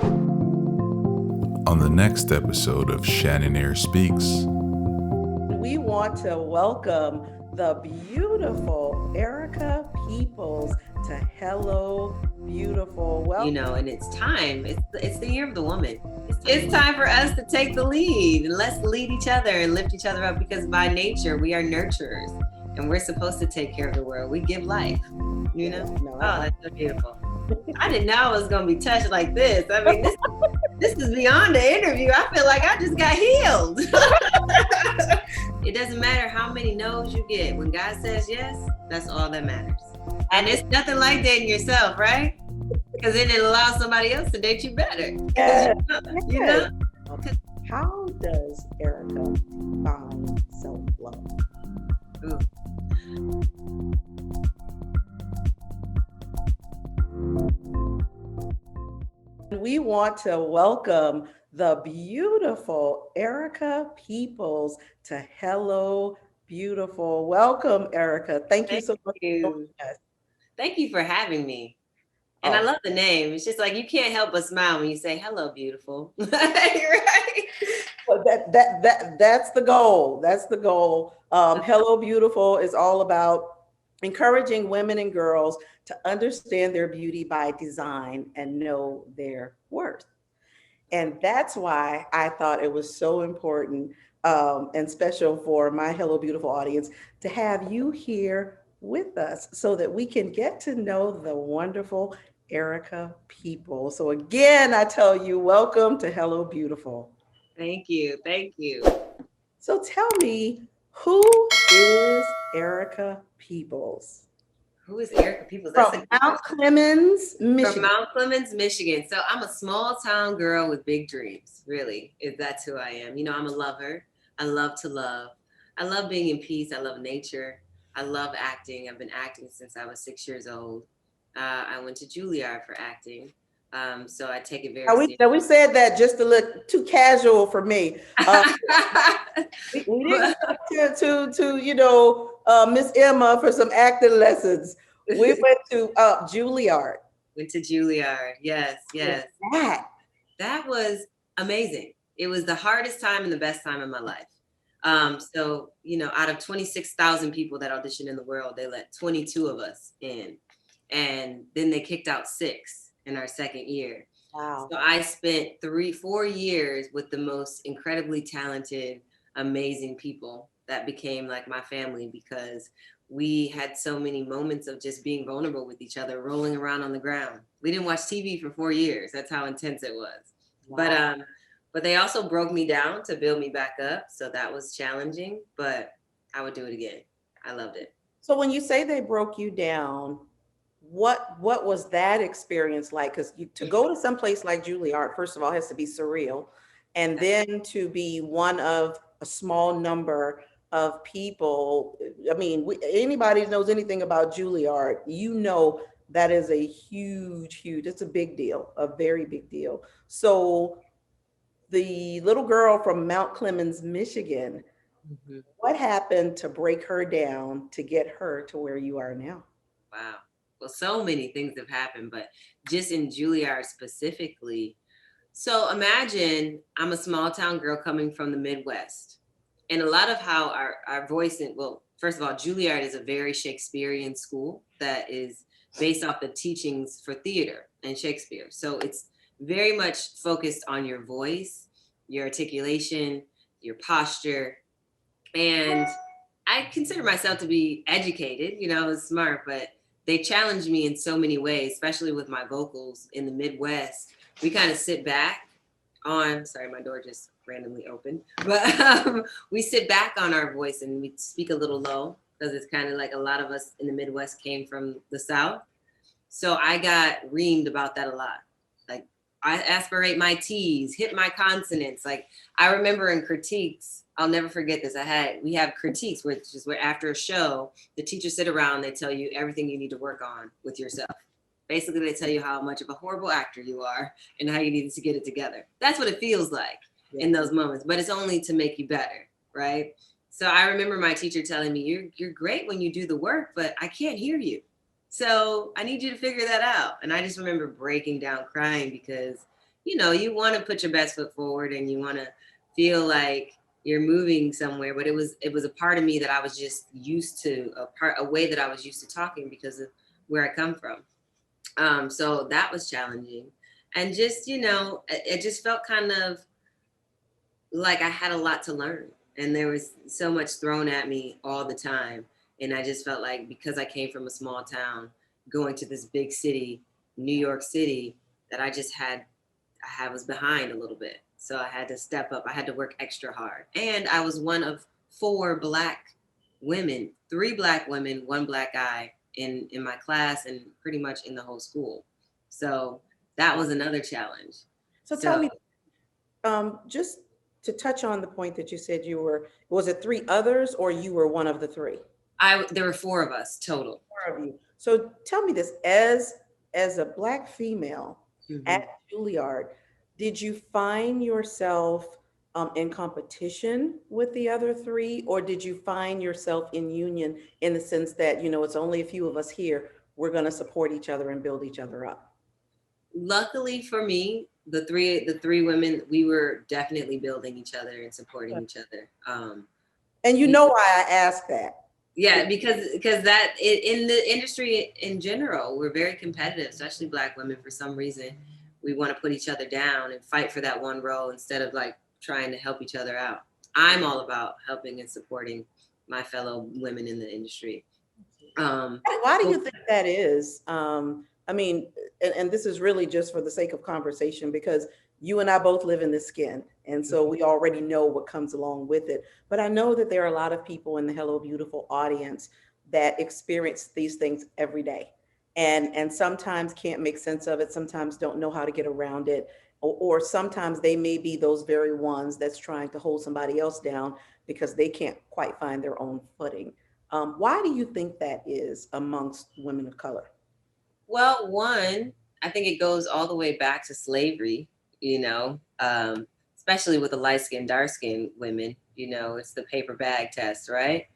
On the next episode of Shannon Ayers Speaks, we want to welcome the beautiful Erica Peeples to Hello Beautiful. And it's time. It's the year of the woman. It's time for us to take the lead and let's lead each other and lift each other up, because by nature we are nurturers and we're supposed to take care of the world. We give life, Oh, that's so beautiful. I didn't know I was going to be touched like this. I mean, this is beyond the interview. I feel like I just got healed. It doesn't matter how many no's you get. When God says yes, that's all that matters. And it's nothing like dating yourself, right? Because then it allows somebody else to date you better. You know? How does Erica find self-love? Ooh. We want to welcome the beautiful Erica Peeples to Hello Beautiful. Welcome, Erica. Thank you so much for joining us. Thank you for having me. And I love the name. It's just like you can't help but smile when you say hello, beautiful. You're right. Well, that's the goal. That's the goal. Hello Beautiful is all about encouraging women and girls to understand their beauty by design and know their worth. And that's why I thought it was so important and special for my Hello Beautiful audience to have you here with us so that we can get to know the wonderful Erica Peeples. So again, I tell you, welcome to Hello Beautiful. Thank you. Thank you. So tell me, who is Erica Peeples? Who is Erica Peeples? From Mount Clemens, Michigan. From Mount Clemens, Michigan. So I'm a small town girl with big dreams, really. That's who I am. I'm a lover. I love to love. I love being in peace. I love nature. I love acting. I've been acting since I was 6 years old. I went to Juilliard for acting. So I take it very seriously. We said that just to look too casual for me. We didn't go to Miss Emma for some acting lessons. We went to Juilliard. Went to Juilliard. Yes. That was amazing. It was the hardest time and the best time in my life. So, out of 26,000 people that auditioned in the world, they let 22 of us in. And then they kicked out 6 in our second year. Wow. So I spent 4 years with the most incredibly talented, amazing people that became like my family, because we had so many moments of just being vulnerable with each other, rolling around on the ground. We didn't watch TV for 4 years. That's how intense it was. Wow. But they also broke me down to build me back up. So that was challenging, but I would do it again. I loved it. So when you say they broke you down, what was that experience like? Because to go to some place like Juilliard, first of all, has to be surreal. And then to be one of a small number of people. I mean, anybody who knows anything about Juilliard, that is a huge, it's a big deal, a very big deal. So the little girl from Mount Clemens, Michigan, what happened to break her down to get her to where you are now? Wow. Well, so many things have happened, but just in Juilliard specifically. So imagine I'm a small town girl coming from the Midwest. And a lot of how our voice, first of all, Juilliard is a very Shakespearean school that is based off the teachings for theater and Shakespeare. So it's very much focused on your voice, your articulation, your posture. And I consider myself to be educated, I was smart, but they challenged me in so many ways, especially with my vocals in the Midwest. We kind of sit back on, sorry, my door just randomly opened, but we sit back on our voice and we speak a little low, because it's kind of like a lot of us in the Midwest came from the South. So I got reamed about that a lot. Like, I aspirate my T's, hit my consonants. Like, I remember in critiques, I'll never forget this. We have critiques, which is where after a show, the teachers sit around, they tell you everything you need to work on with yourself. Basically, they tell you how much of a horrible actor you are and how you need to get it together. That's what it feels like in those moments, but it's only to make you better, right? So I remember my teacher telling me, you're great when you do the work, but I can't hear you. So I need you to figure that out. And I just remember breaking down crying because you want to put your best foot forward and you want to feel like you're moving somewhere. But it was a part of me that I was just used to, a way that I was used to talking because of where I come from. So that was challenging. And just, it just felt kind of like I had a lot to learn. And there was so much thrown at me all the time. And I just felt like because I came from a small town, going to this big city, New York City, that I was behind a little bit. So I had to step up. I had to work extra hard. And I was one of 4 Black women, 3 Black women, 1 Black guy in my class and pretty much in the whole school. So that was another challenge. So tell me, just to touch on the point that you said was it 3 others or you were one of the 3? There were 4 of us total. 4 of you. So tell me this, as a Black female at Juilliard, did you find yourself in competition with the other 3, or did you find yourself in union in the sense that, it's only a few of us here, we're going to support each other and build each other up? Luckily for me, the three women, we were definitely building each other and supporting each other. And you know why I asked that? Yeah, because that in the industry in general, we're very competitive, especially Black women. For some reason, we want to put each other down and fight for that one role instead of like trying to help each other out. I'm all about helping and supporting my fellow women in the industry. Why do you think that is? I mean, and this is really just for the sake of conversation, because you and I both live in this skin. And so we already know what comes along with it. But I know that there are a lot of people in the Hello Beautiful audience that experience these things every day. And sometimes can't make sense of it, sometimes don't know how to get around it, or sometimes they may be those very ones that's trying to hold somebody else down because they can't quite find their own footing. Why do you think that is amongst women of color? Well, one, I think it goes all the way back to slavery, especially with the light-skinned, dark-skinned women, it's the paper bag test, right?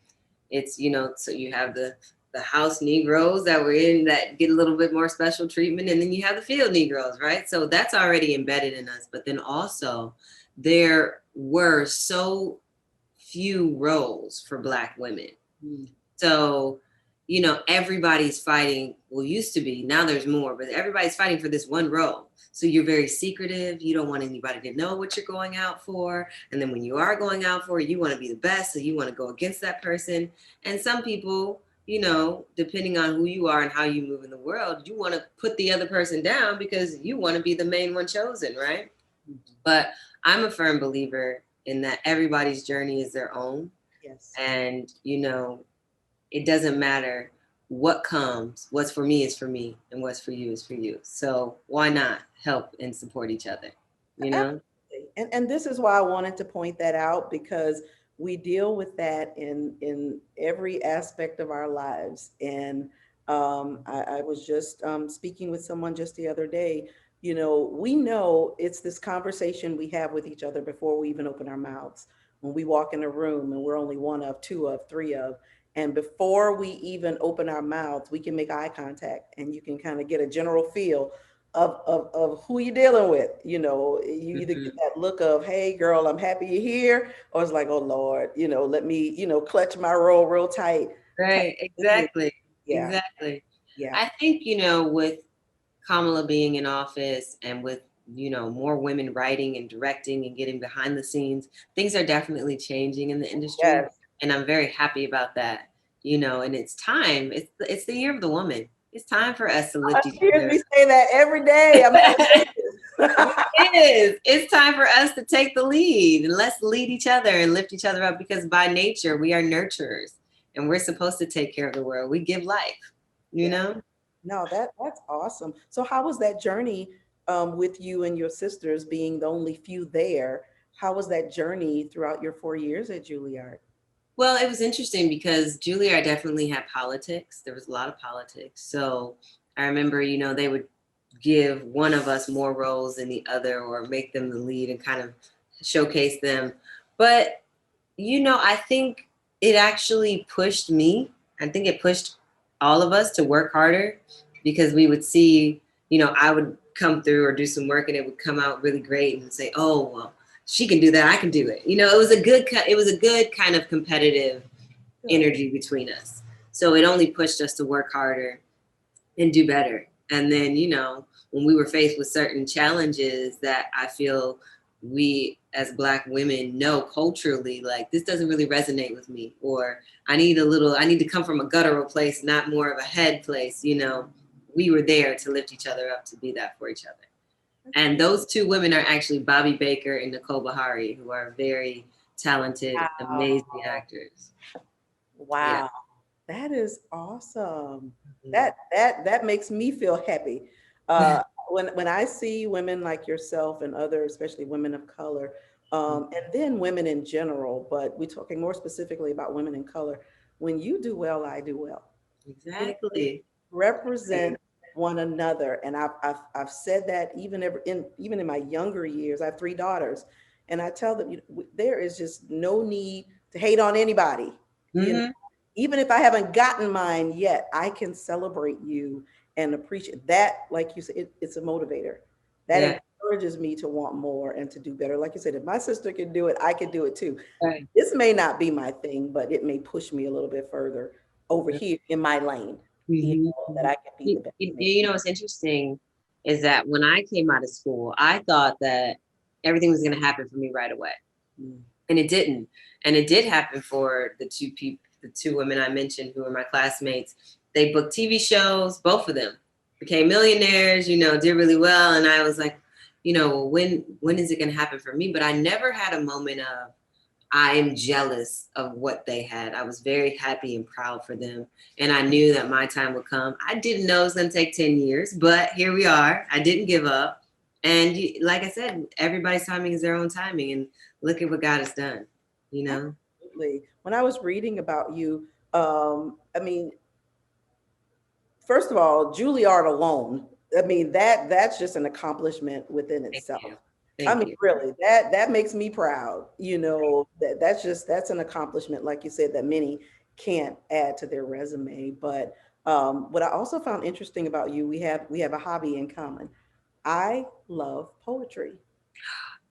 It's, so you have the house Negroes that were in that get a little bit more special treatment. And then you have the field Negroes, right? So that's already embedded in us. But then also there were so few roles for Black women. So, everybody's fighting, well, used to be, now there's more, but everybody's fighting for this one role. So you're very secretive. You don't want anybody to know what you're going out for. And then when you are going out for it, you want to be the best. So you want to go against that person. And some people, depending on who you are and how you move in the world, you want to put the other person down because you want to be the main one chosen, right? But I'm a firm believer in that everybody's journey is their own. Yes. And, it doesn't matter what comes. What's for me is for me, and what's for you is for you. So why not help and support each other, Absolutely. And this is why I wanted to point that out, because we deal with that in every aspect of our lives. And I was just speaking with someone just the other day. We know it's this conversation we have with each other before we even open our mouths. When we walk in a room and we're only 1 of, 2 of, 3 of, and before we even open our mouths, we can make eye contact and you can kind of get a general feel of who you're dealing with. You either get that look of, hey girl, I'm happy you're here, or it's like, oh Lord, let me, clutch my roll real tight. Right, exactly. Yeah. Exactly. Yeah. I think, with Kamala being in office and with, more women writing and directing and getting behind the scenes, things are definitely changing in the industry. Yes. And I'm very happy about that, and it's time. It's the year of the woman. It's time for us to lift each other. You say that every day. It is. It's time for us to take the lead, and let's lead each other and lift each other up, because by nature we are nurturers and we're supposed to take care of the world. We give life, know? No, that's awesome. So how was that journey with you and your sisters being the only few there? How was that journey throughout your 4 years at Juilliard? Well, it was interesting because Juilliard definitely had politics. There was a lot of politics. So I remember, they would give one of us more roles than the other, or make them the lead and kind of showcase them. But, I think it actually pushed me. I think it pushed all of us to work harder, because we would see, I would come through or do some work and it would come out really great and say, oh, well, she can do that, I can do it. You know, it was a good kind of competitive energy between us. So it only pushed us to work harder and do better. And then, you know, when we were faced with certain challenges that I feel we as Black women know culturally, like, this doesn't really resonate with me, or I need to come from a guttural place, not more of a head place, you know, we were there to lift each other up, to be that for each other. And those two women are actually Bobby Baker and Nicole Bahari, who are very talented, amazing actors. Wow. Yeah. That is awesome. Mm-hmm. That makes me feel happy. When I see women like yourself and other, especially women of color, and then women in general, but we're talking more specifically about women in color. When you do well, I do well. Exactly. Represent one another, and I've said that even in my younger years. I have 3 daughters, and I tell them, there is just no need to hate on anybody. You know, even if I haven't gotten mine yet, I can celebrate you and appreciate that. Like you said, it's a motivator that encourages me to want more and to do better. Like you said, if my sister can do it, I can do it too. Right. This may not be my thing, but it may push me a little bit further over here in my lane. You know, that I can be the best. You know, what's interesting is that when I came out of school, I thought that everything was going to happen for me right away. And it didn't. And it did happen for the two women I mentioned who were my classmates. They booked TV shows, both of them became millionaires, you know, did really well. And I was like, you know, when is it going to happen for me? But I never had a moment of, I am jealous of what they had. I was very happy and proud for them. And I knew that my time would come. I didn't know it was going to take 10 years, but here we are. I didn't give up. And like I said, everybody's timing is their own timing. And look at what God has done, you know? Absolutely. When I was reading about you, I mean, first of all, Juilliard alone, I mean, that's just an accomplishment within itself. Thank you. Really, that makes me proud. You know, that's an accomplishment, like you said, that many can't add to their resume. But what I also found interesting about you, we have a hobby in common. I love poetry.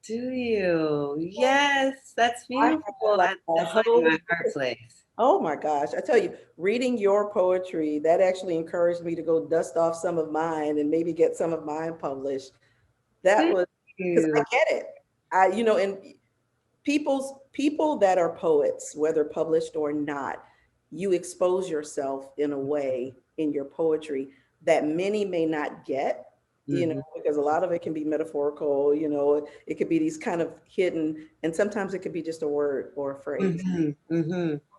Do you? Yes, that's beautiful. That's like my heart place. Oh my gosh. I tell you, reading your poetry, that actually encouraged me to go dust off some of mine and maybe get some of mine published. That was because I get it. You know, and people that are poets, whether published or not, you expose yourself in a way in your poetry that many may not get, you know, because a lot of it can be metaphorical, you know, it could be these kind of hidden, and sometimes it could be just a word or a phrase.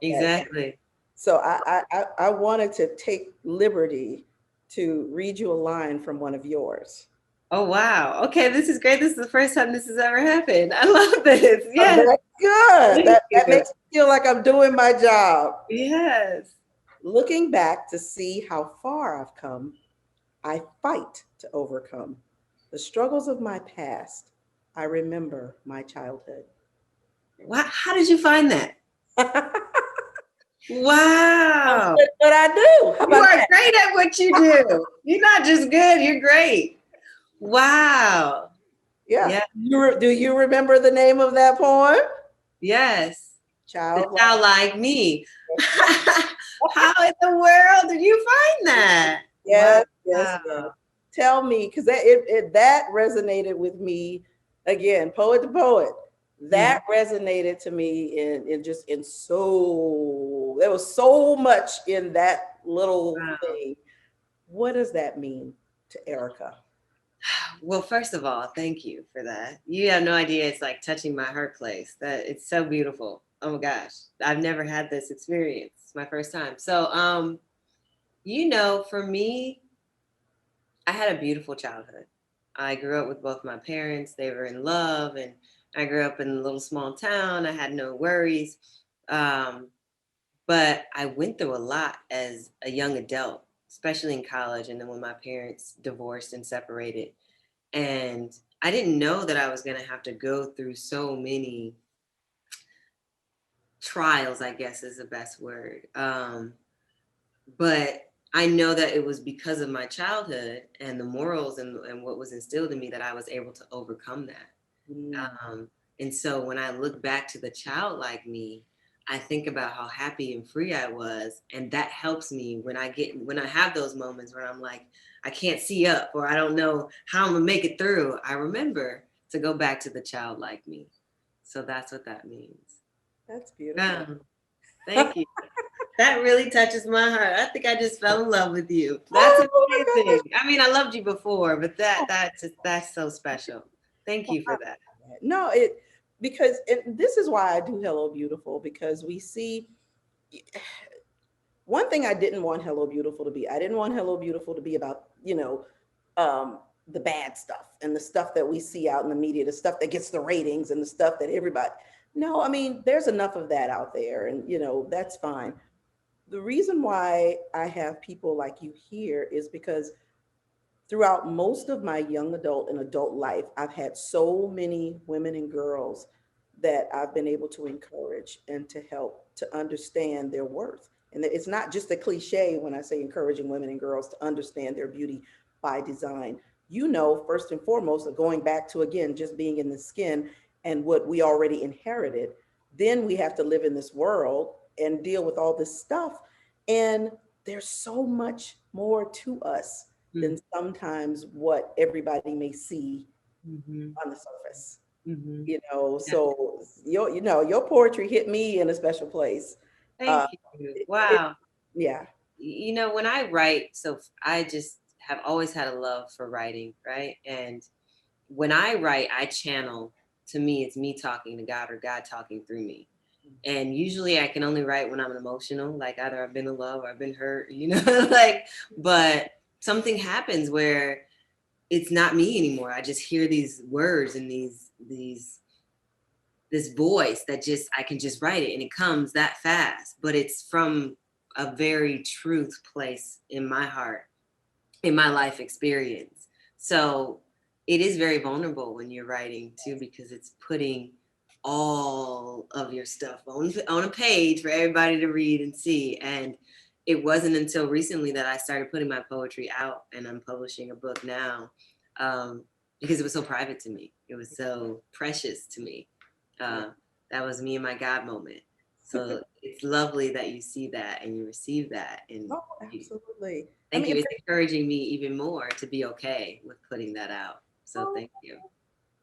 Exactly. So I wanted to take liberty to read you a line from one of yours. Oh, wow. Okay, this is great. This is the first time this has ever happened. I love this. Yes. Oh, that's good. That makes me feel like I'm doing my job. Yes. Looking back to see how far I've come, I fight to overcome the struggles of my past. I remember my childhood. Wow. How did you find that? Wow. That's what I do. You are great at what you do. You're not just good, you're great. Wow. Yeah. Do you remember the name of that poem? Yes. Child like me. How in the world did you find that? Yes, wow. Yes. Tell me, because that resonated with me again, poet to poet. That resonated to me in so there was so much in that little thing. What does that mean to Erica? Well, first of all, thank you for that. You have no idea. It's like touching my heart place. That it's so beautiful. Oh my gosh. I've never had this experience. It's my first time. So, you know, for me, I had a beautiful childhood. I grew up with both my parents. They were in love, and I grew up in a little small town. I had no worries. But I went through a lot as a young adult, especially in college. And then when my parents divorced and separated, and I didn't know that I was going to have to go through so many trials, I guess is the best word. But I know that it was because of my childhood and the morals and what was instilled in me that I was able to overcome that. Mm. And so when I look back to the childlike me, I think about how happy and free I was. And that helps me when I have those moments where I'm like, I can't see up or I don't know how I'm gonna make it through. I remember to go back to the childlike me. So that's what that means. That's beautiful. Thank you. That really touches my heart. I think I just fell in love with you. That's Oh my gosh. amazing. I mean, I loved you before, but that's so special. Thank you for that. No, because this is why I do Hello Beautiful, because we see one thing I didn't want Hello Beautiful to be. I didn't want Hello Beautiful to be about, the bad stuff and the stuff that we see out in the media, the stuff that gets the ratings and the stuff that everybody. No, I mean, there's enough of that out there, and that's fine. The reason why I have people like you here is because throughout most of my young adult and adult life, I've had so many women and girls that I've been able to encourage and to help to understand their worth. And it's not just a cliche when I say encouraging women and girls to understand their beauty by design. First and foremost, going back to again, just being in the skin and what we already inherited, then we have to live in this world and deal with all this stuff. And there's so much more to us than sometimes what everybody may see on the surface. So your poetry hit me in a special place. Thank you. Wow. Yeah. When I write, so I just have always had a love for writing, right? And when I write, I channel, to me, it's me talking to God or God talking through me. And usually I can only write when I'm emotional, like either I've been in love or I've been hurt, but something happens where it's not me anymore. I just hear these words and this voice that I can just write it and it comes that fast, but it's from a very truth place in my heart, in my life experience. So it is very vulnerable when you're writing too, because it's putting all of your stuff on a page for everybody to read and see. And it wasn't until recently that I started putting my poetry out, and I'm publishing a book now, because it was so private to me. It was so precious to me. That was me and my God moment. So it's lovely that you see that and you receive that. And absolutely. Thank you. It's encouraging me even more to be okay with putting that out. So thank you.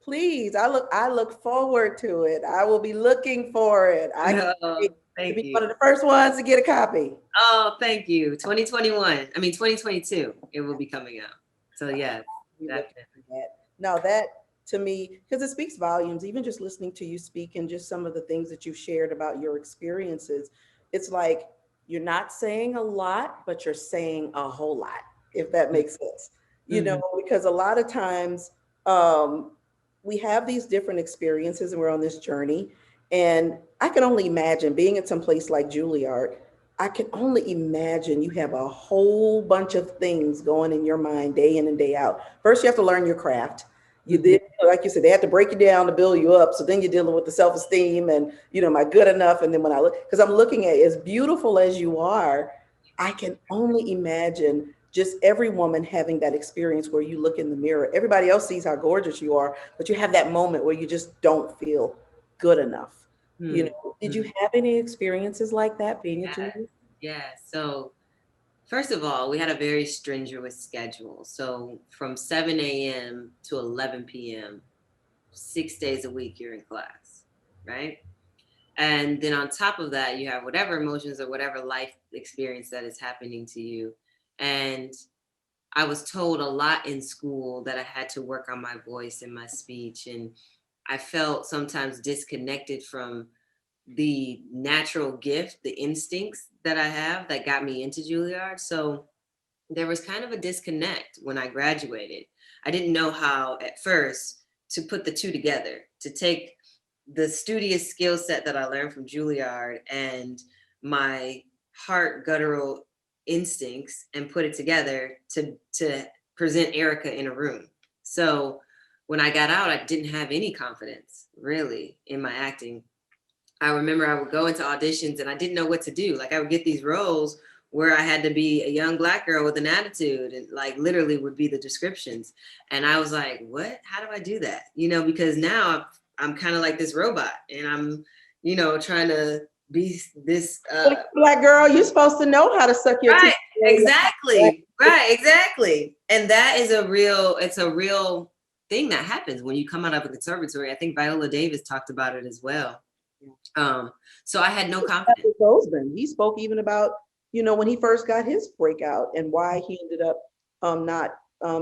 Please, I look forward to it. I will be looking for it. Thank you. One of the first ones to get a copy. Oh, thank you. 2022, it will be coming out. So yeah, definitely. Now that to me, because it speaks volumes, even just listening to you speak and just some of the things that you've shared about your experiences, it's like you're not saying a lot, but you're saying a whole lot, if that makes sense. Because a lot of times we have these different experiences and we're on this journey. And I can only imagine being at some place like Juilliard. I can only imagine you have a whole bunch of things going in your mind day in and day out. First, you have to learn your craft. You did, like you said, they have to break you down to build you up. So then you're dealing with the self-esteem and, am I good enough? And then when I look, because I'm looking at as beautiful as you are, I can only imagine just every woman having that experience where you look in the mirror. Everybody else sees how gorgeous you are, but you have that moment where you just don't feel good enough. Did you have any experiences like that being a Juilliard? Yeah. So first of all, we had a very strenuous schedule. So from 7 a.m. to 11 p.m., 6 days a week, you're in class, right? And then on top of that, you have whatever emotions or whatever life experience that is happening to you. And I was told a lot in school that I had to work on my voice and my speech. And I felt sometimes disconnected from the natural gift, the instincts that I have that got me into Juilliard. So there was kind of a disconnect when I graduated. I didn't know how at first to put the two together, to take the studious skill set that I learned from Juilliard and my heart guttural instincts and put it together to present Erica in a room. So when I got out, I didn't have any confidence really in my acting. I remember I would go into auditions and I didn't know what to do. Like I would get these roles where I had to be a young Black girl with an attitude, and like literally would be the descriptions. And I was like, what? How do I do that? You know, because now I'm kind of like this robot, and I'm, you know, trying to be this Black girl, you're supposed to know how to suck your right, teeth. exactly. And that is it's a real thing that happens when you come out of a conservatory. I think Viola Davis talked about it as well. So I had no confidence. Bozeman, he spoke even about, you know, when he first got his breakout and why he ended up not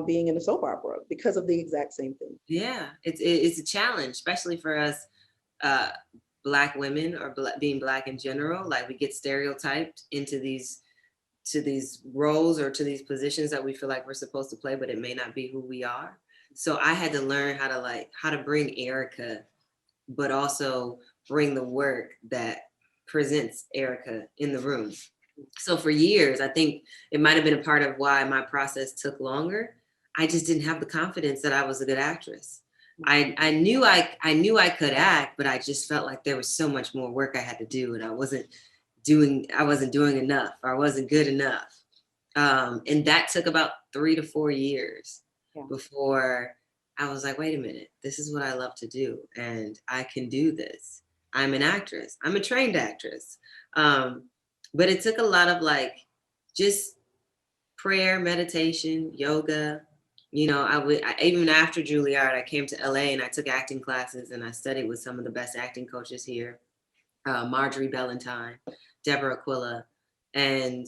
being in a soap opera because of the exact same thing. Yeah, it's a challenge, especially for us Black women, or being Black in general. Like, we get stereotyped into these roles or to these positions that we feel like we're supposed to play, but it may not be who we are. So I had to learn how to bring Erica, but also bring the work that presents Erica in the room. So for years, I think it might have been a part of why my process took longer. I just didn't have the confidence that I was a good actress. I knew I could act, but I just felt like there was so much more work I had to do, and I wasn't doing enough, or I wasn't good enough. And that took about 3 to 4 years before I was like, wait a minute, this is what I love to do, and I can do this. I'm an actress. I'm a trained actress. But it took a lot of like just prayer, meditation, yoga. You know, even after Juilliard, I came to LA and I took acting classes, and I studied with some of the best acting coaches here, Marjorie Ballantyne, Deborah Aquila. And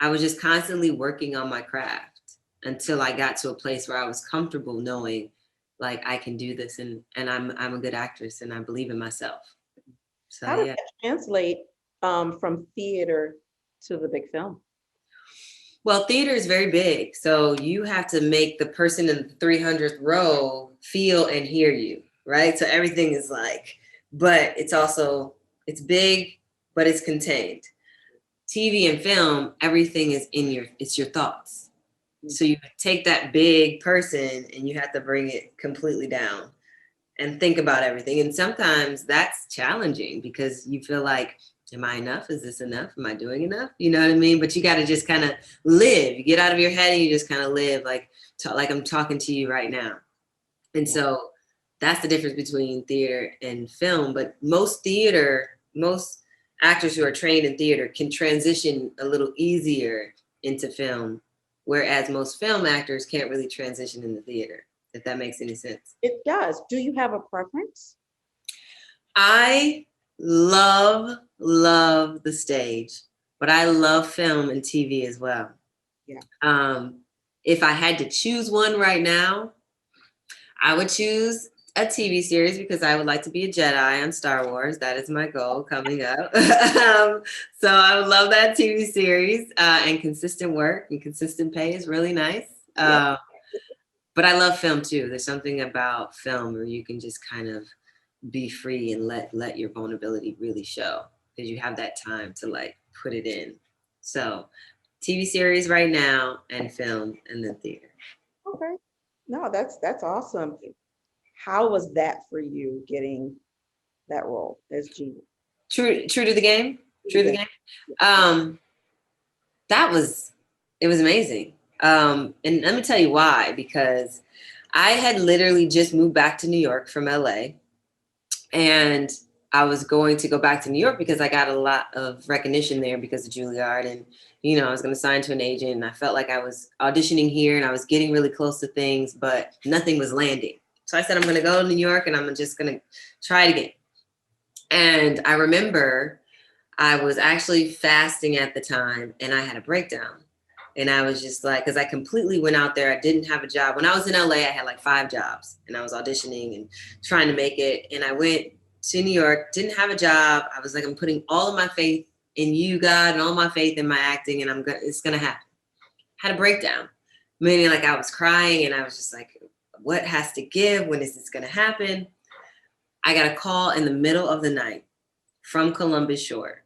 I was just constantly working on my craft until I got to a place where I was comfortable knowing like I can do this, and I'm a good actress, and I believe in myself. So how does that translate from theater to the big film? Well, theater is very big. So you have to make the person in the 300th row feel and hear you, right? So everything is like, but it's big, but it's contained. TV and film, everything is it's your thoughts. So you take that big person and you have to bring it completely down and think about everything. And sometimes that's challenging because you feel like, am I enough? Is this enough? Am I doing enough? You know what I mean? But you got to just kind of live. You get out of your head and you just kind of live like I'm talking to you right now. And so that's the difference between theater and film. But most actors who are trained in theater can transition a little easier into film, whereas most film actors can't really transition into theater, if that makes any sense. It does. Do you have a preference? I love the stage, but I love film and TV as well. Yeah. If I had to choose one right now, I would choose a TV series because I would like to be a Jedi on Star Wars. That is my goal coming up. So I would love that TV series, and consistent work and consistent pay is really nice. But I love film too. There's something about film where you can just kind of be free and let your vulnerability really show, because you have that time to like put it in. So TV series right now, and film, and then theater. Okay. No, that's awesome. How was that for you, getting that role as Gina? True to the game. True to the game. It was amazing. And let me tell you why, because I had literally just moved back to New York from LA, and I was going to go back to New York because I got a lot of recognition there because of Juilliard, and you know, I was going to sign to an agent, and I felt like I was auditioning here and I was getting really close to things, but nothing was landing. So I said, I'm going to go to New York and I'm just going to try it again. And I remember I was actually fasting at the time, and I had a breakdown. And I was just like, because I completely went out there. I didn't have a job. When I was in LA, I had like 5 jobs, and I was auditioning and trying to make it. And I went to New York, didn't have a job. I was like, I'm putting all of my faith in you, God, and all my faith in my acting, and it's going to happen. Had a breakdown, meaning like I was crying, and I was just like, what has to give? When is this going to happen? I got a call in the middle of the night from Columbus Shore.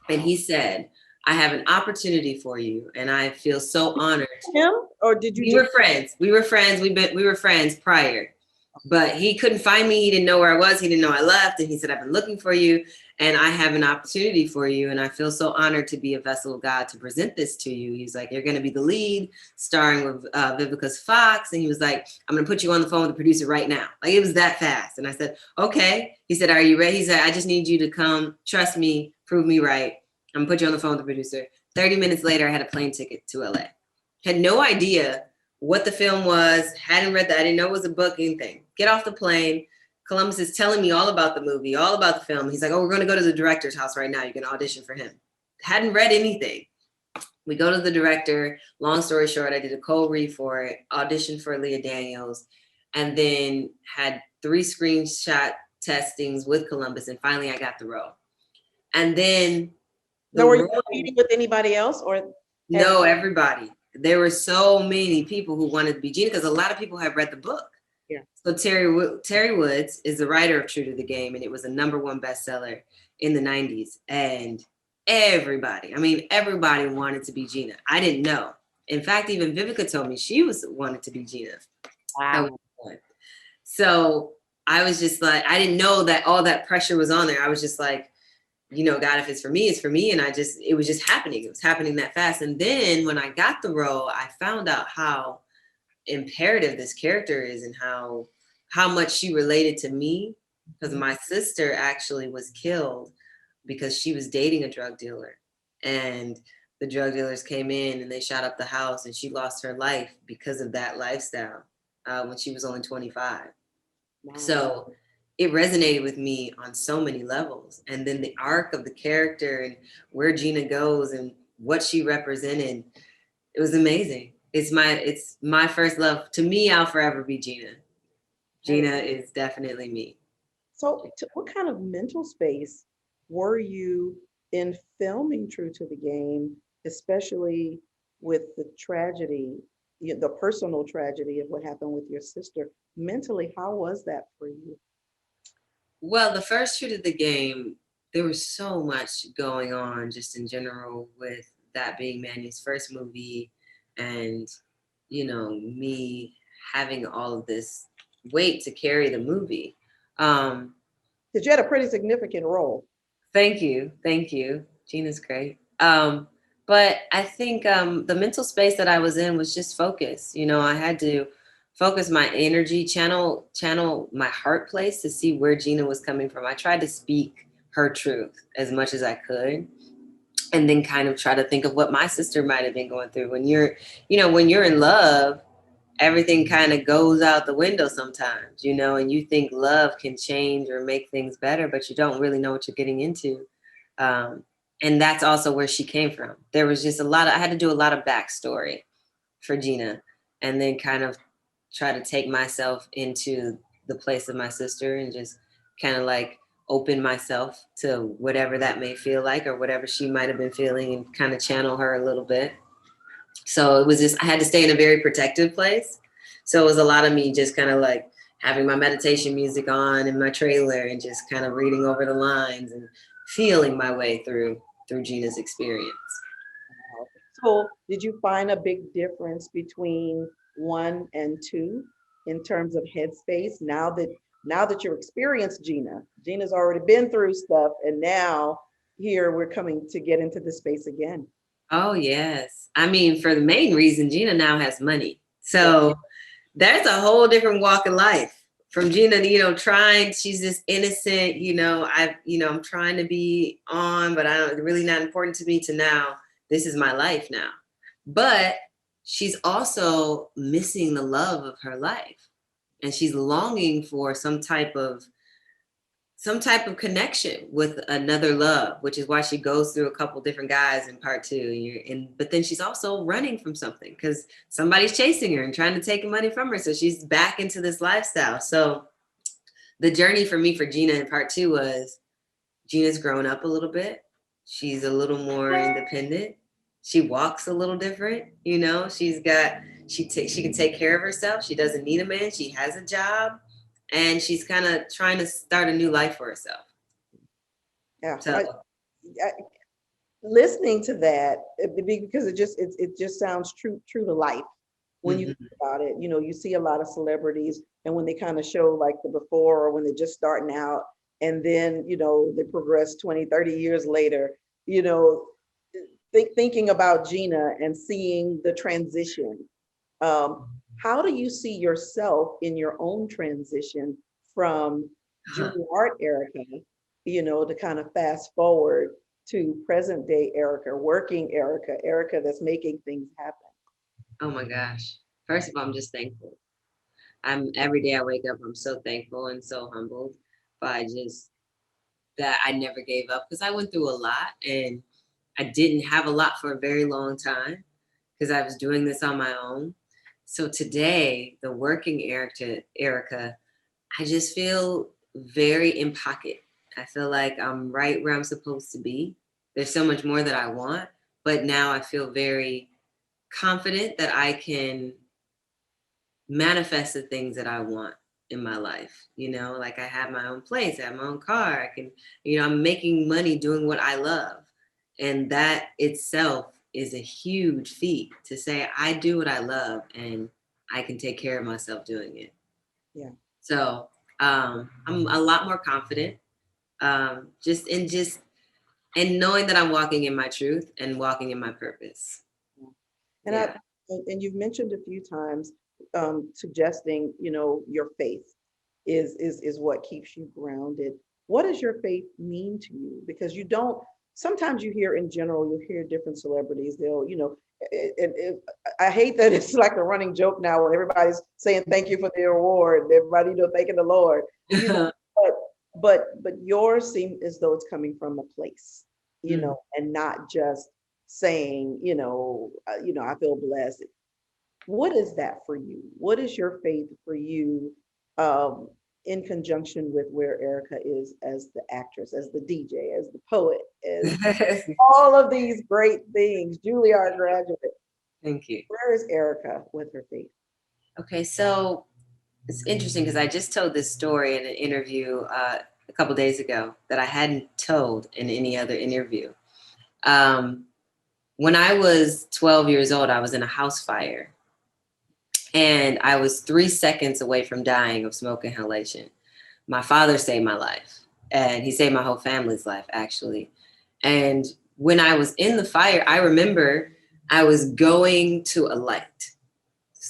And he said, I have an opportunity for you, and I feel so honored. Him, or did you? We were friends. We were friends prior. but he couldn't find me. He didn't know where I was. He didn't know I left. And he said, I've been looking for you and I have an opportunity for you. And I feel so honored to be a vessel of God to present this to you. He's like, you're going to be the lead, starring with Vivica Fox. And he was like, I'm going to put you on the phone with the producer right now. Like, it was that fast. And I said, okay. He said, are you ready? He said, I just need you to come, trust me, prove me right. I'm going to put you on the phone with the producer. 30 minutes later, I had a plane ticket to LA. Had no idea what the film was, hadn't read that, I didn't know it was a book, anything. Get off the plane. Columbus is telling me all about the movie, all about the film. He's like, oh, we're going to go to the director's house right now. You can audition for him. Hadn't read anything. We go to the director. Long story short, I did a cold read for it, auditioned for Leah Daniels, and then had 3 screenshot testings with Columbus, and finally I got the role. And then So were you competing with anybody else or? No, everybody. There were so many people who wanted to be Gina because a lot of people have read the book. Yeah. So Terry Woods is the writer of True to the Game, and it was a #1 bestseller in the 90s. And everybody wanted to be Gina. I didn't know. In fact, even Vivica told me she wanted to be Gina. Wow. So I was just like, I didn't know that all that pressure was on there. I was just like, you know, God, if it's for me, it's for me. And it was just happening. It was happening that fast. And then when I got the role, I found out how imperative this character is and how much she related to me, because my sister actually was killed because she was dating a drug dealer, and the drug dealers came in and they shot up the house, and she lost her life because of that lifestyle when she was only 25. Wow. So it resonated with me on so many levels. And then the arc of the character and where Gina goes and what she represented, it was amazing. It's my first love. To me, I'll forever be Gina. Gina is definitely me. So what kind of mental space were you in filming True to the Game, especially with the tragedy, the personal tragedy of what happened with your sister? Mentally, how was that for you? Well, the first True to the Game, there was so much going on just in general with that being Manny's first movie, and, you know, me having all of this weight to carry the movie. Because you had a pretty significant role. Thank you. Gina's great. But I think the mental space that I was in was just focus. You know, I had to focus my energy, channel my heart place to see where Gina was coming from. I tried to speak her truth as much as I could, and then kind of try to think of what my sister might have been going through. When you're in love, everything kind of goes out the window sometimes, you know, and you think love can change or make things better, but you don't really know what you're getting into. And that's also where she came from. There was just I had to do a lot of backstory for Gina, and then kind of try to take myself into the place of my sister and just kind of like open myself to whatever that may feel like or whatever she might have been feeling, and kind of channel her a little bit. So it was just, I had to stay in a very protective place. So it was a lot of me just kind of like having my meditation music on in my trailer and just kind of reading over the lines and feeling my way through Gina's experience. So did you find a big difference between 1 and 2 in terms of headspace? Now that you've experienced Gina's already been through stuff, and now here we're coming to get into the space again. Oh, yes. I mean, for the main reason, Gina now has money. So there's a whole different walk of life from Gina, you know, she's just innocent, you know, I'm trying to be on, but really not important to me, to now, this is my life now. But she's also missing the love of her life. And she's longing for some type of connection with another love, which is why she goes through a couple different guys in part 2. But then she's also running from something because somebody's chasing her and trying to take money from her. So she's back into this lifestyle. So the journey for me for Gina in part 2 was Gina's grown up a little bit. She's a little more independent. She walks a little different. You know, she can take care of herself. She doesn't need a man. She has a job. And she's kind of trying to start a new life for herself. Yeah. So, listening to that, because it just sounds true to life. when you think about it, you know, you see a lot of celebrities, and when they kind of show like the before, or when they're just starting out, and then, you know, they progress 20, 30 years later, you know, thinking about Gina and seeing the transition. How do you see yourself in your own transition from Juilliard Erica, you know, to kind of fast forward to present day Erica, working Erica, Erica that's making things happen? Oh my gosh. First of all, I'm just thankful. Every day I wake up, I'm so thankful and so humbled by just that I never gave up, because I went through a lot and I didn't have a lot for a very long time because I was doing this on my own. So today, the working Erica, I just feel very in pocket. I feel like I'm right where I'm supposed to be. There's so much more that I want, but now I feel very confident that I can manifest the things that I want in my life. You know, like I have my own place, I have my own car. I can, you know, I'm making money doing what I love. And that itself is a huge feat, to say I do what I love and I can take care of myself doing it. Yeah. So I'm a lot more confident, just and knowing that I'm walking in my truth and walking in my purpose. And Yeah. and you've mentioned a few times, suggesting, you know, your faith is what keeps you grounded. What does your faith mean to you? Because you don't, sometimes you hear in general, you hear different celebrities, they'll, you know, I hate that it's like a running joke now when everybody's saying thank you for the award, and everybody, you know, thanking the Lord, you know, but yours seem as though it's coming from a place, you know, and not just saying, you know, I feel blessed. What is that for you? What is your faith for you, in conjunction with where Erica is as the actress, as the DJ, as the poet, as all of these great things, Juilliard graduate? Thank you. Where is Erica with her faith? Okay, so it's interesting because I just told this story in an interview a couple days ago that I hadn't told in any other interview. When I was 12 years old, I was in a house fire. And I was 3 seconds away from dying of smoke inhalation. My father saved my life, and he saved my whole family's life, actually. And when I was in the fire, I remember I was going to a light,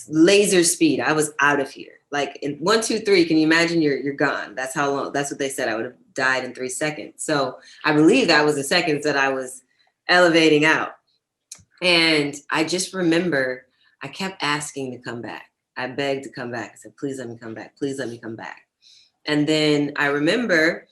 laser speed. I was out of here. Like in 1, 2, 3, can you imagine you're gone? That's how long, that's what they said. I would have died in 3 seconds. So I believe that was the seconds that I was elevating out. And I just remember I kept asking to come back. I begged to come back. I said, please let me come back. Please let me come back. And then I remember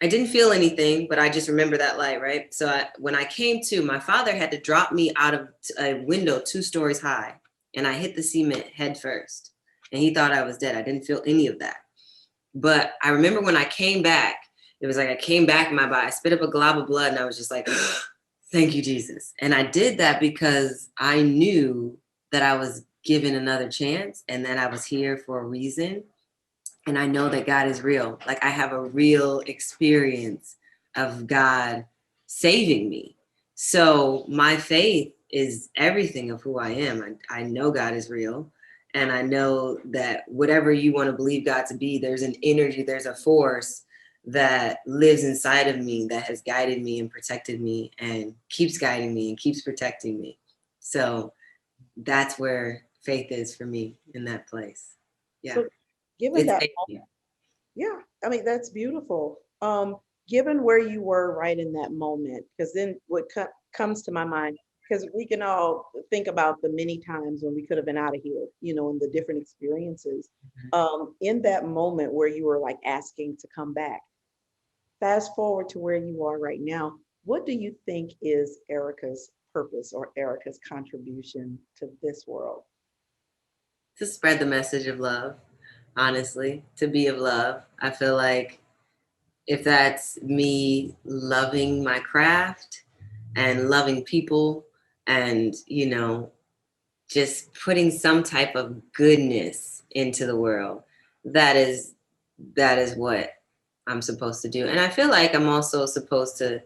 I didn't feel anything, but I just remember that light, right? So when I came to, my father had to drop me out of a window 2 stories high, and I hit the cement head first. And he thought I was dead. I didn't feel any of that. But I remember when I came back, it was like I came back in my body. I spit up a glob of blood, and I was just like, thank you, Jesus. And I did that because I knew that I was given another chance and that I was here for a reason. And I know that God is real. Like I have a real experience of God saving me. So my faith is everything of who I am. I know God is real. And I know that whatever you want to believe God to be, there's an energy, there's a force that lives inside of me that has guided me and protected me and keeps guiding me and keeps protecting me. So that's where faith is for me, in that place. Yeah. So given that moment, yeah, I mean, that's beautiful. Given where you were right in that moment, because then what comes to my mind, because we can all think about the many times when we could have been out of here, you know, and the different experiences. In that moment where you were like asking to come back, fast forward to where you are right now, what do you think is Erica's purpose or Erica's contribution to this world? To spread the message of love, honestly, to be of love. I feel like if that's me loving my craft and loving people and, you know, just putting some type of goodness into the world, that is what I'm supposed to do. And I feel like I'm also supposed to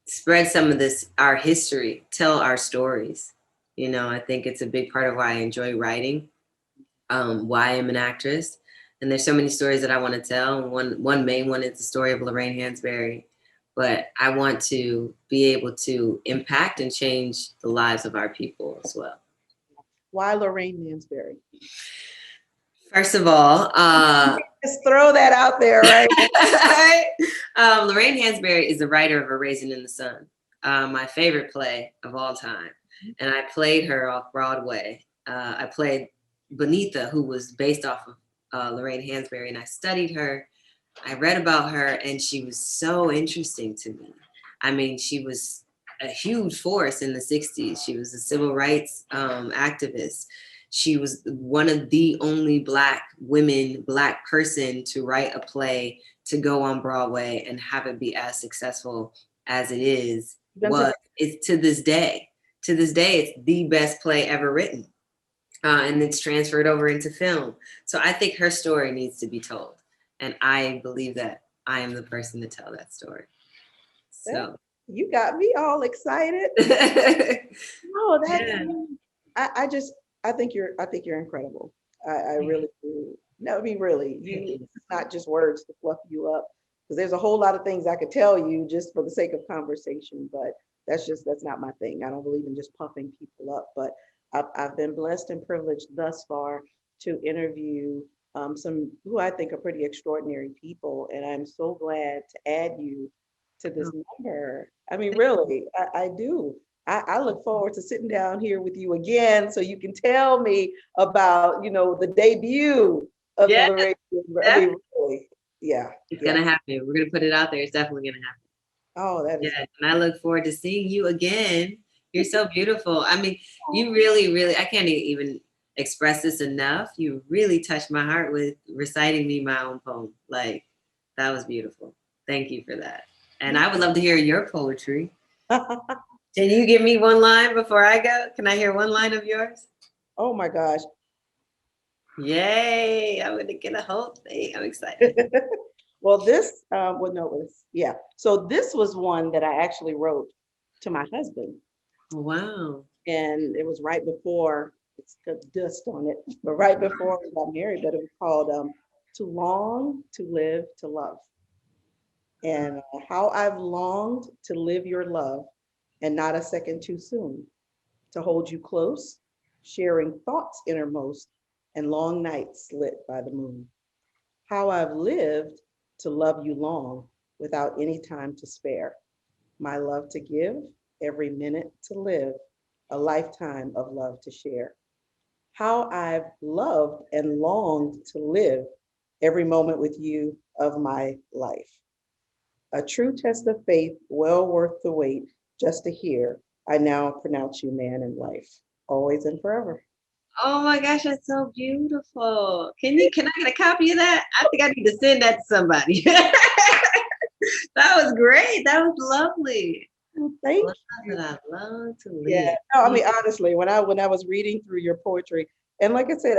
spread some of this, our history, tell our stories, You know, I think it's a big part of why I enjoy writing, why I'm an actress. And there's so many stories that I want to tell. One main one is the story of Lorraine Hansberry. But I want to be able to impact and change the lives of our people as well. Why Lorraine Hansberry? First of all, just throw that out there, right? Lorraine Hansberry is the writer of A Raisin in the Sun, my favorite play of all time. And I played her off-Broadway. I played Benita, who was based off of Lorraine Hansberry, and I studied her. I read about her, and she was so interesting to me. I mean, she was a huge force in the 60s. She was a civil rights activist. She was one of the only Black person to write a play to go on Broadway and have it be as successful as it is. It's to this day. To this day, it's the best play ever written. And it's transferred over into film. So I think her story needs to be told. And I believe that I am the person to tell that story. So you got me all excited. No, that's I think you're incredible. I really do. No, I mean, really, it's not just words to fluff you up, because there's a whole lot of things I could tell you just for the sake of conversation, but that's not my thing. I don't believe in just puffing people up, but I've been blessed and privileged thus far to interview some who I think are pretty extraordinary people, and I'm so glad to add you to this number. I mean, really, I do. I look forward to sitting down here with you again so you can tell me about, the debut of the Raisin. I mean, really, yeah. It's gonna happen. We're gonna put it out there. It's definitely gonna happen. Oh, that is. Yeah, and I look forward to seeing you again. You're so beautiful. I mean, you really, really, I can't even express this enough. You really touched my heart with reciting me my own poem. Like, that was beautiful. Thank you for that. And I would love to hear your poetry. Can you give me one line before I go? Can I hear one line of yours? Oh my gosh. Yay. I'm going to get a whole thing. I'm excited. Well, so this was one that I actually wrote to my husband. Wow. And it was right before, it's got dust on it, but right before we got married, but it was called To Long, To Live, To Love. And how I've longed to live your love, and not a second too soon, to hold you close, sharing thoughts innermost, and long nights lit by the moon. How I've lived to love you long, without any time to spare. My love to give, every minute to live, a lifetime of love to share. How I've loved and longed to live every moment with you of my life. A true test of faith, well worth the wait, just to hear, I now pronounce you man in life, always and forever. Oh my gosh, that's so beautiful. Can I get a copy of that? I think I need to send that to somebody. That was great. That was lovely. Well, thank you. I love to live. Yeah, no, I mean, honestly, when I was reading through your poetry, and like I said,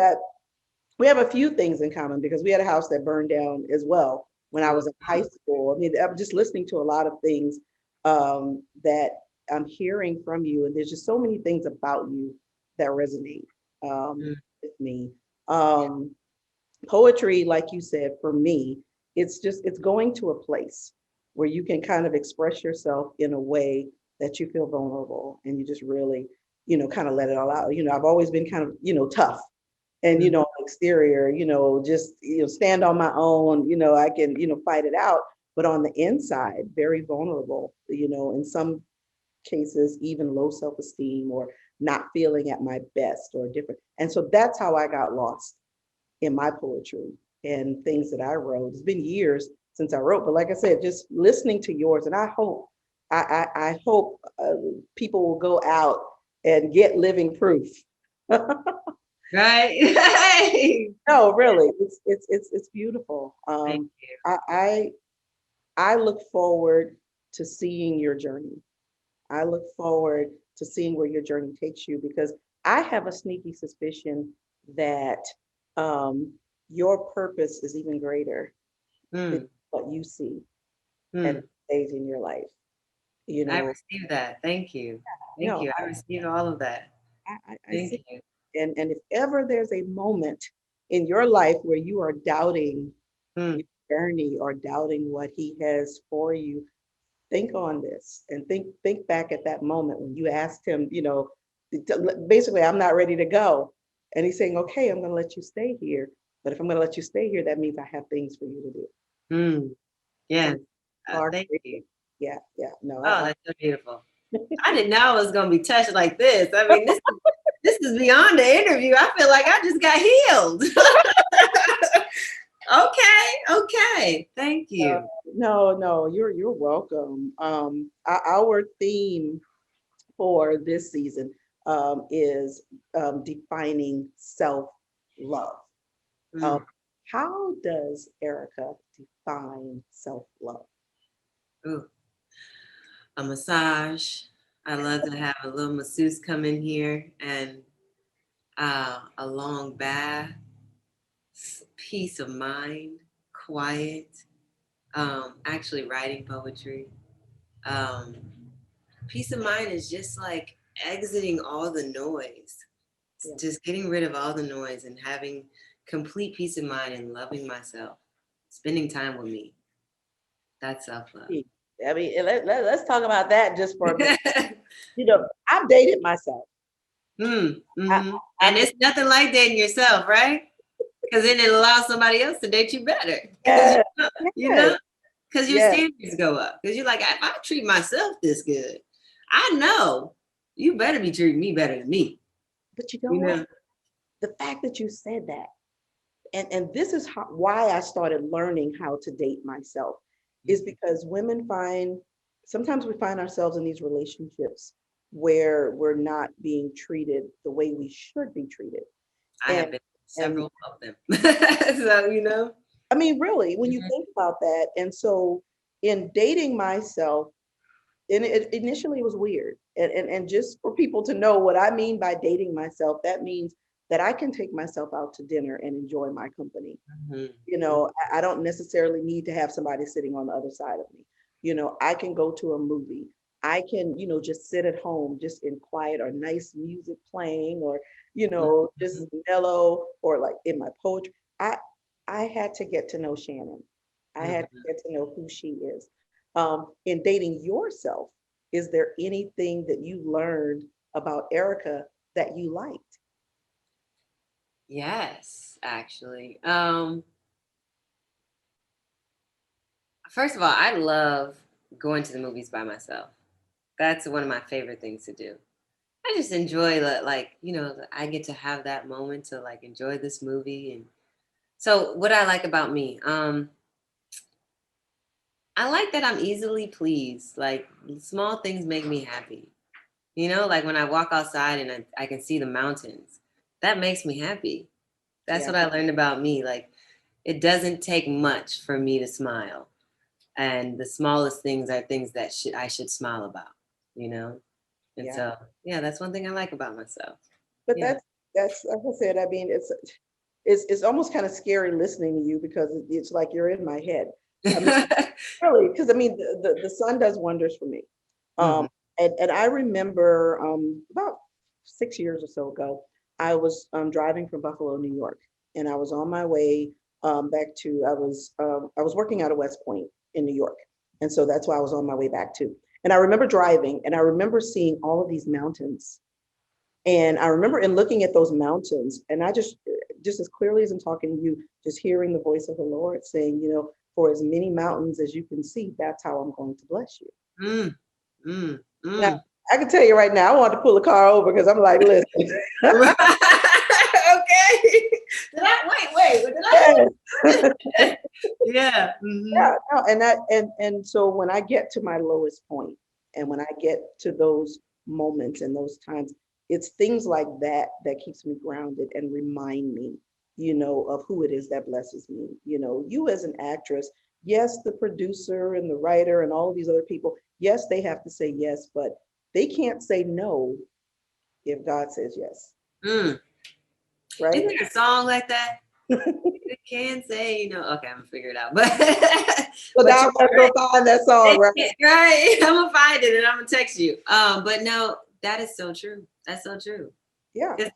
we have a few things in common, because we had a house that burned down as well when I was in high school. I mean, I'm just listening to a lot of things that I'm hearing from you, and there's just so many things about you that resonate with me. Poetry, like you said, for me, it's going to a place where you can kind of express yourself in a way that you feel vulnerable, and you just really, kind of let it all out. I've always been kind of, tough. And, exterior, just, stand on my own, I can, fight it out. But on the inside, very vulnerable, in some cases, even low self-esteem, or not feeling at my best, or different. And so that's how I got lost in my poetry and things that I wrote. It's been years since I wrote, but like I said, just listening to yours, and I hope, I hope people will go out and get living proof. Right. No, really, it's beautiful. Thank you. I look forward to seeing your journey. I look forward to seeing where your journey takes you, because I have a sneaky suspicion that your purpose is even greater than what you see at this stage in your life. I received that. Thank you. Thank you. I received all of that. I Thank see. you. And if ever there's a moment in your life where you are doubting Mm. your journey or doubting what he has for you, think on this and think back at that moment when you asked him, basically, I'm not ready to go. And he's saying, okay, I'm going to let you stay here. But if I'm going to let you stay here, that means I have things for you to do. Mm. So Yes. far, Thank you. yeah, yeah. No, Oh, that's so beautiful. I didn't know I was going to be touched like this. I mean, this is beyond the interview. I feel like I just got healed. Okay. Thank you. no, you're welcome. Our theme for this season is defining self-love. Um, Mm. how does Erica define self-love? Ooh, a massage. I love to have a little masseuse come in here and a long bath, peace of mind, quiet, actually writing poetry. Um, Peace of mind is just like exiting all the noise, Yeah. just getting rid of all the noise and having complete peace of mind and loving myself, spending time with me. That's self-love. I mean, let's talk about that just for a minute. I've dated myself. I, Mm-hmm. And I've it's nothing like dating yourself, right? Because then it allows somebody else to date you better. Because yes, you yes, know, because your yes. standards go up. Because you're like, if I treat myself this good, I know you better be treating me better than me. But you know You what? know. The fact that you said that, and this is why I started learning how to date myself, is because sometimes we find ourselves in these relationships where we're not being treated the way we should be treated. I And have been and several of them. So, you know. I mean, really, when you Mhm. think about that, and so in dating myself, and it initially was weird. And just for people to know what I mean by dating myself, that means that I can take myself out to dinner and enjoy my company. Mhm. I don't necessarily need to have somebody sitting on the other side of me. I can go to a movie. I can, just sit at home, just in quiet or nice music playing, or, just Mhm. mellow, or like in my poetry. I I had to get to know Shannon. I had to Mhm. get to know who she is. In dating yourself, is there anything that you learned about Erica that you liked? Yes, actually. First of all, I love going to the movies by myself. That's one of my favorite things to do. I just enjoy like, I get to have that moment to like enjoy this movie. And so what I like about me, I like that I'm easily pleased. Like small things make me happy. Like when I walk outside and I can see the mountains, that makes me happy. That's Yeah, what I learned about me. Like it doesn't take much for me to smile. And the smallest things are things that I should smile about, you know? And yeah. so, yeah, that's one thing I like about myself. But Yeah. that's like I said. I mean, it's almost kind of scary listening to you because it's like you're in my head. I mean, really, because I mean, the sun does wonders for me. Um, Mhm. and I remember about 6 years or so ago, I was driving from Buffalo, New York, and I was on my way back to. I was working out of West Point in New York, and so that's why I was on my way back too. And I remember driving, and I remember seeing all of these mountains, and I remember in looking at those mountains, and I just as clearly as I'm talking to you, just hearing the voice of the Lord saying, for as many mountains as you can see, that's how I'm going to bless you. Mm, mm, Now, mm. I can tell you right now, I want to pull the car over because I'm like, listen. Okay. Did I wait, did I? Yes. Yeah. Mhm. Yeah, no, and so when I get to my lowest point, and when I get to those moments and those times, it's things like that that keeps me grounded and remind me, of who it is that blesses me. You as an actress, yes, the producer and the writer and all of these other people, yes, they have to say yes, but they can't say no if God says yes, Mm. right? Isn't there a song like that? You can say, okay, I'm gonna figure it out. But So but now you're I'm gonna right. go find that song, right? Right. I'm gonna find it and I'm gonna text you. But no, that is so true. That's so true. Yeah.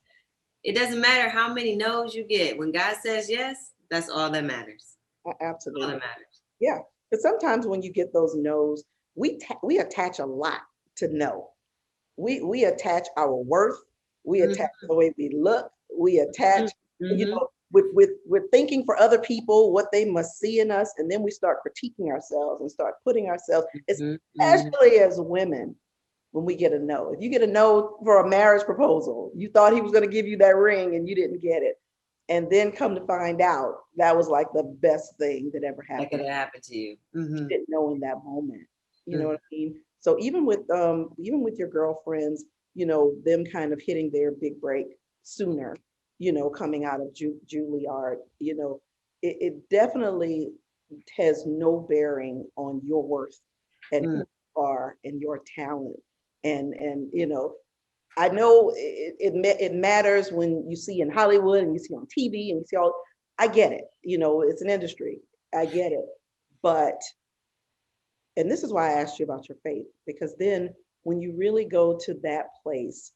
It doesn't matter how many no's you get. When God says yes, that's all that matters. Absolutely. All that matters. Yeah. But sometimes when you get those no's, we attach a lot to no. We attach our worth. We attach the way we look. We attach, you know, with thinking for other people what they must see in us, and then we start critiquing ourselves and start putting ourselves, especially as women, when we get a no. If you get a no for a marriage proposal, you thought he was going to give you that ring and you didn't get it, and then come to find out that was like the best thing that ever happened. That could have happened to you. You didn't know in that moment. You know what I mean? So even with your girlfriends, you know, them kind of hitting their big break sooner, you know, coming out of Juilliard, you know, it definitely has no bearing on your worth and who you are and your talent. And you know, I know it matters when you see in Hollywood and you see on TV and you see all. I get it. You know, it's an industry. I get it. But, and this is why I asked you about your faith, because then when you really go to that place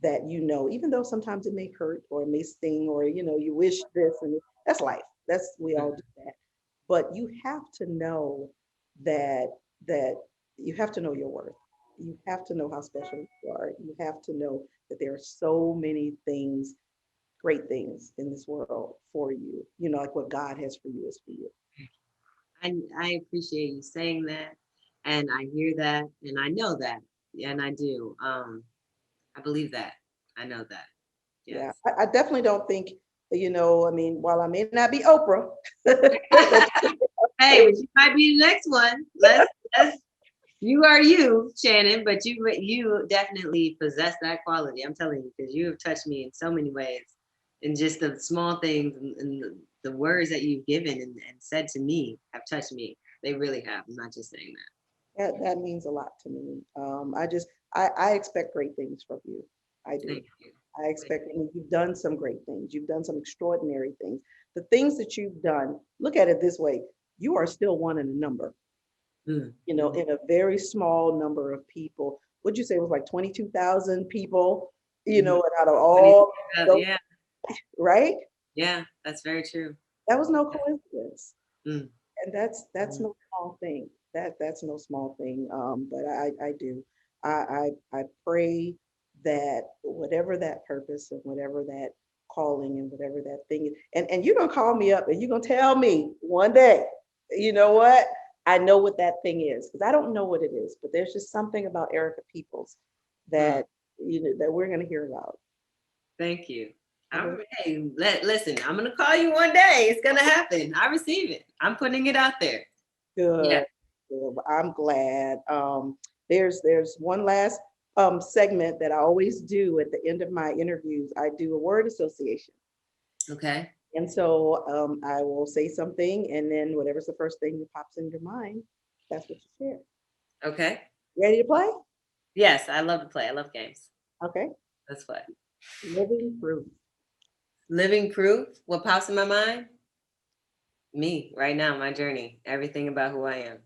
that, you know, even though sometimes it may hurt or it may sting, or, you know, you wish this, and that's life. We all do that. But you have to know that you have to know your worth. You have to know how special you are. You have to know that there are so many things, great things in this world for you. You know, like what God has for you is for you. I appreciate you saying that, and I hear that, and I know that, and I do. I believe that. I know that. Yes. Yeah, I definitely don't think, you know, I mean, while I may not be Oprah. Hey, but you might be the next one. Let's you are you, Shannon, but you definitely possess that quality. I'm telling you, because you have touched me in so many ways, and just the small things and the words that you've given and said to me have touched me. They really have. I'm not just saying that. That means a lot to me. I expect great things from you. I do. Thank you. I expect, I mean, you've done some great things. You've done some extraordinary things. The things that you've done, look at it this way, you are still one in a number, you know, in a very small number of people. What'd you say it was like 22,000 people, you know, and out of all, those, Yeah. right? Yeah, that's very true. That was no coincidence. Mm. And that's no small thing. That's no small thing. But I do. I pray that whatever that purpose and whatever that calling and whatever that thing is, and you're gonna call me up and you're gonna tell me one day, you know what? I know what that thing is, because I don't know what it is, but there's just something about Erica Peeples that you know that we're gonna hear about. Thank you. Hey, listen, I'm gonna call you one day. It's gonna happen. I receive it. I'm putting it out there. Good. Yeah. Good. I'm glad. There's one last segment that I always do at the end of my interviews. I do a word association. Okay. And so I will say something, and then whatever's the first thing that pops in your mind, that's what you share. Okay. Ready to play? Yes, I love to play. I love games. Okay. Let's play. Living proof. Living proof. What pops in my mind? Me right now, my journey, everything about who I am.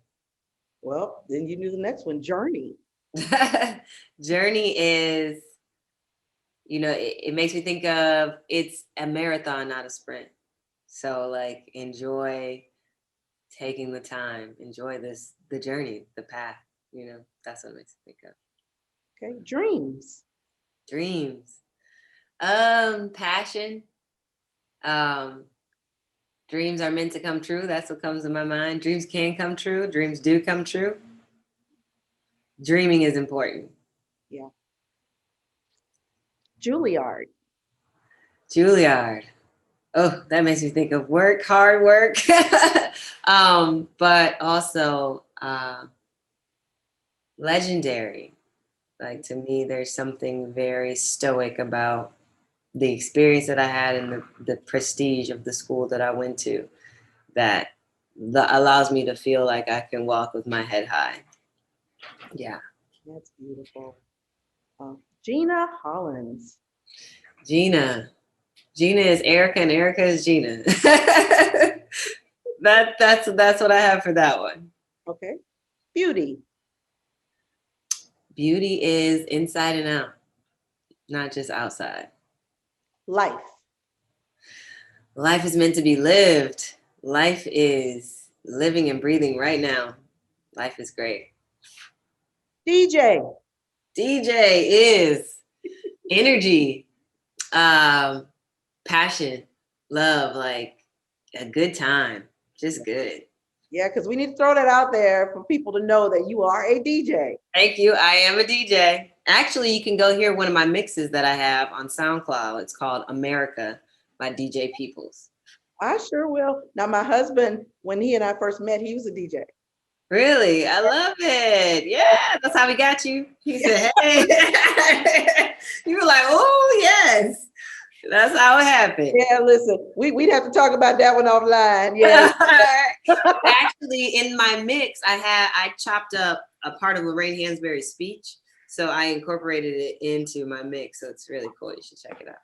Well, then you knew the next one, journey. Journey is, you know, it makes me think of it's a marathon, not a sprint. So like enjoy taking the time, enjoy the journey, the path, you know, that's what it makes me think of. Okay. Dreams. Dreams. Passion. Dreams are meant to come true. That's what comes to my mind. Dreams can come true. Dreams do come true. Dreaming is important. Yeah. Juilliard. Juilliard. Oh, that makes me think of work, hard work. But also legendary. Like to me, there's something very stoic about the experience that I had and the prestige of the school that I went to that allows me to feel like I can walk with my head high. Yeah. That's beautiful. Gina Hollins. Gina is Erica and Erica is Gina. That's what I have for that one. Okay. Beauty. Beauty is inside and out, not just outside. Life. Life is meant to be lived. Life is living and breathing right now. Life is great. DJ. DJ is energy, passion, love, like a good time, just good. Yeah, because we need to throw that out there for people to know that you are a DJ. Thank you. I am a DJ. Actually, you can go hear one of my mixes that I have on SoundCloud. It's called America by DJ Peeples. I sure will. Now, my husband, when he and I first met, he was a DJ. Really? I love it. Yeah, that's how we got you. He said, hey. You were like, oh, yes. That's how it happened. Yeah, listen, we'd have to talk about that one offline. Yeah. Actually, in my mix, I chopped up a part of Lorraine Hansberry's speech. So I incorporated it into my mix. So it's really cool. You should check it out.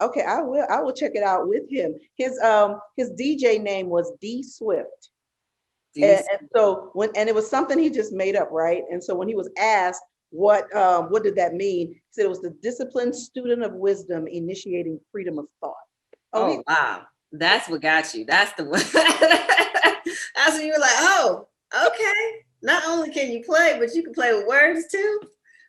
Okay, I will check it out with him. His DJ name was D Swift. And so it was something he just made up, right? And so when he was asked what did that mean, he said it was the disciplined student of wisdom initiating freedom of thought. Oh wow, that's what got you. That's the one. That's when you were like, oh, okay. Not only can you play, but you can play with words too.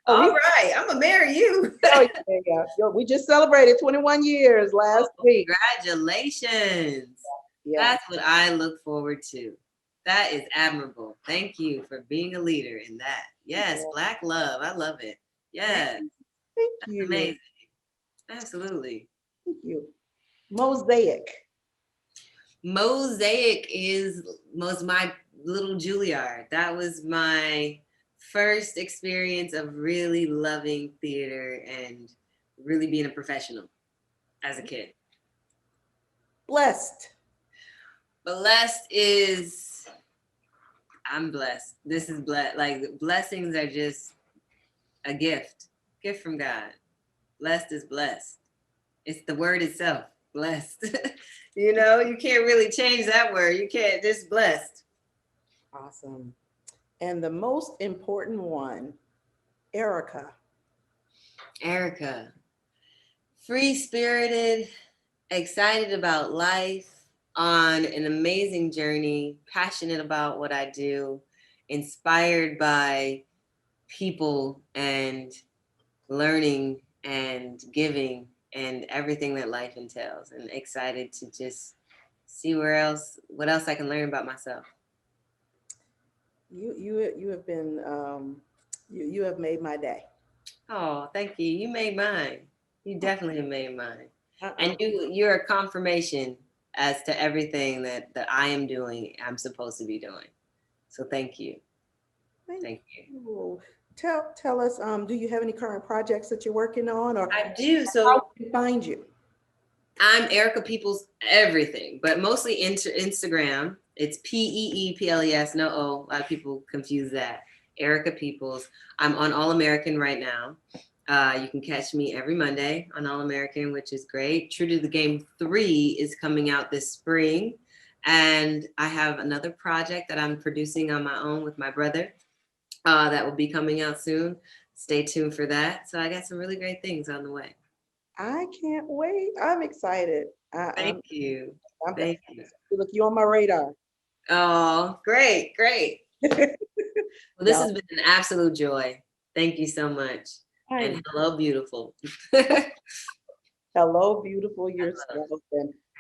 All right, I'm gonna marry you. Yeah. We just celebrated 21 years last week. Congratulations. Yeah. That's what I look forward to. That is admirable. Thank you for being a leader in that. Yes, Black love. I love it. Yes. Thank you. Amazing. Absolutely. Thank you. Mosaic. Mosaic was my little Juilliard. That was my first experience of really loving theater and really being a professional as a kid. Blessed. Blessed is, I'm blessed. This is blessed. Like blessings are just a gift from God. Blessed is blessed. It's the word itself, blessed. You know, you can't really change that word. You can't, just blessed. Awesome. And the most important one, Erica. Erica, free-spirited, excited about life, on an amazing journey, passionate about what I do, inspired by people and learning and giving and everything that life entails, and excited to just see what else I can learn about myself. You have been you have made my day. Oh, thank you. You made mine. You definitely have made mine. And you're a confirmation as to everything that I am doing, I'm supposed to be doing. So thank you. Thank you. Tell us, do you have any current projects that you're working on? Or I do. So how can we find you? I'm Erica Peeples everything, but mostly Instagram. It's Peeples, no O. A lot of people confuse that. Erica Peeples. I'm on All American right now. You can catch me every Monday on All American, which is great. True to the Game 3 is coming out this spring. And I have another project that I'm producing on my own with my brother that will be coming out soon. Stay tuned for that. So I got some really great things on the way. I can't wait. I'm excited. Thank you. Thank you. Look, you're on my radar. Oh, great. Well, this has been an absolute joy. Thank you so much. And hello, beautiful. Hello, beautiful yourself.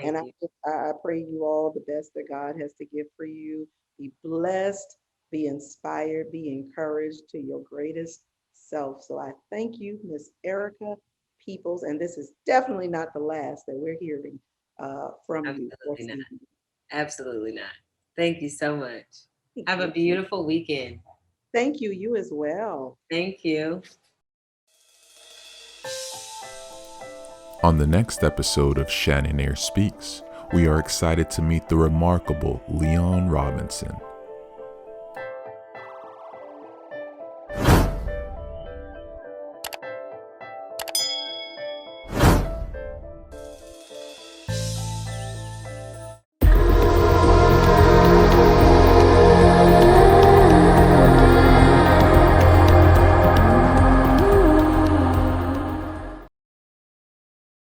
And I pray you all the best that God has to give for you. Be blessed, be inspired, be encouraged to your greatest self. So I thank you, Miss Erica Peeples. And this is definitely not the last that we're hearing from you. Absolutely not. Thank you so much. Have a beautiful weekend. Thank you. You as well. Thank you. On the next episode of Shannon Ayers Speaks, we are excited to meet the remarkable Leon Robinson,